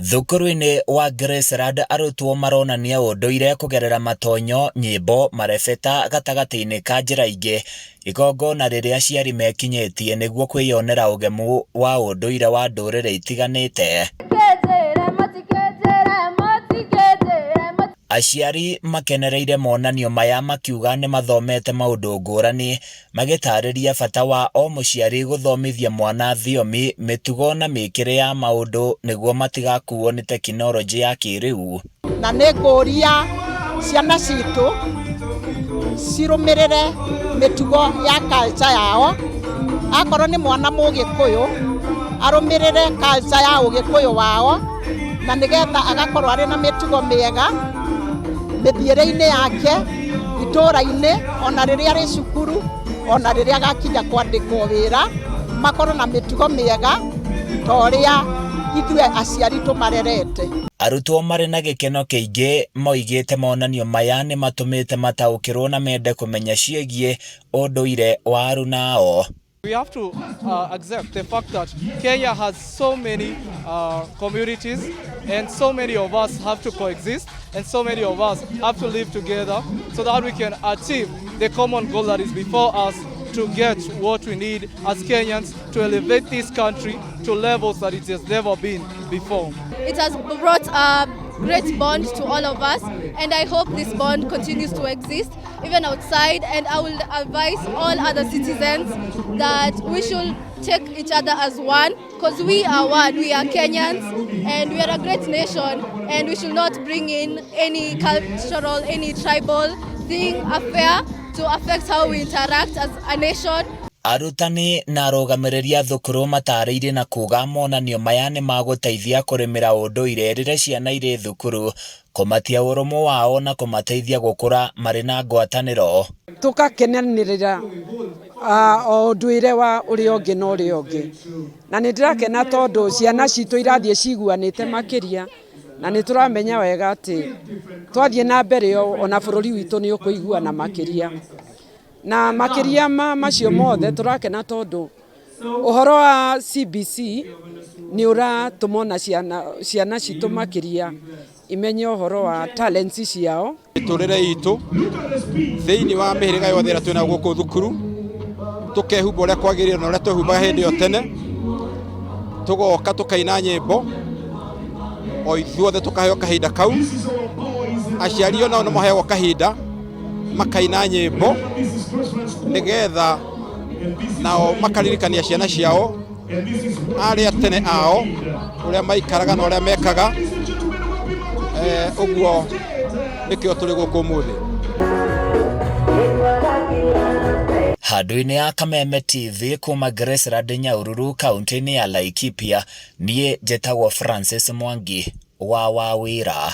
Thukuru-inĩ wa Graceland arutwo maronania ũndũire kũgerera matonyo, nyĩmbo, marebeta gatagatĩ-inĩ ka njĩra ingĩ. Igongona rĩrĩa aciari mekinyĩtie nĩguo kwĩyonera ũgemu wa ũndũire wa ndũrĩrĩ itiganĩte. Aciari makenereire monanio maya makiuga nĩ mathomete maũndũ ngũrani, magĩtarĩria bata wa o mũciari gũthomithia mwana thiomi, mĩtugo na mĩkĩre ya maũndũ nĩguo matigakuo nĩ tekinoronjĩ ya kĩrĩu. Na nĩ ngũria ciana citũ cirũmĩrĩre mĩtugo ya culture yao. Akorwo nĩ mwana Mũgĩkũyũ arũmĩrĩre culture ya Ũgĩkũyũ wao, na nĩgetha agakorwo arĩ na mĩtugo mĩega mĩthiĩre-inĩ yake, itũũra-inĩ, ona rĩrĩa arĩ cukuru, ona rĩrĩa agakinya kwandĩkwo wĩra, makorwo na mĩtugo mĩega ta ũrĩa ithuĩ aciari tũmarerete. Arutwo marĩ na gĩkeno kĩingĩ moigĩte monanio maya nĩ matũmĩte mataũkĩrwo na mende kũmenya ciĩgiĩ ũndũire wa aruna ao. We have to accept the fact that Kenya has so many communities, and so many of us have to coexist, and so many of us have to live together so that we can achieve the common goal that is before us, to get what we need as Kenyans to elevate this country to levels that it has never been before. It has brought a great bond to all of us, and I hope this bond continues to exist even outside, and I will advise all other citizens that we should take each other as one, because we are one, we are Kenyans, and we are a great nation, and we should not bring in any cultural, any tribal thing, affair to affect how we interact as a nation. Arutani na arũgamĩrĩria thukuru matarĩirie na kuga monanio maya nĩ magũteithia kũrĩmĩra ũndũire rĩrĩa ciana irĩ thukuru, kũmatia ũrũmwe wao na kũmateithia gũkũra marĩ na ngwatanĩro. Tũkakenanĩrĩra ũndũire wa ũrĩa ũngĩ na ũrĩa ũngĩ. Na nĩ ndĩrakena tondũ ciana citũ irathiĩ ciguanĩte makĩria, na nĩ tũramenya wega atĩ twathiĩ na mbere ona bũrũri witũ nĩ ũkũiguana makĩria. Na makĩria macio mothe tũrakena tondũ ũhoro wa CBC nĩ ũratũma na ciana citũ makĩria imenye ũhoro wa talents ciao. Tũrĩre itũ thĩinĩ wa mĩhĩrĩga yothe ĩrĩa twĩna gũkũ thukuru, tũkehumba ũrĩa kwagĩrĩire na ũrĩa twehumbaga hĩndĩ ĩyo tene, tũgoka tũkaina nyĩmbo, o ithuothe tũkaheo kahinda kau. Aciari onao nĩ maheagwo kahinda makaina nyĩmbo nĩgetha nao makaririkania ciana ciao arĩa tene ao ũrĩa maikaraga na ũrĩa mekaga. Ũguo nĩkĩo tũrĩ gũkũ ũmũthĩ. Handũ-inĩ ya Kameme TV kuma Graceland Nyahururu, kaunti-inĩ ya Laikipia, niĩ njĩtagwo Francis Mwangi wa Wawĩra.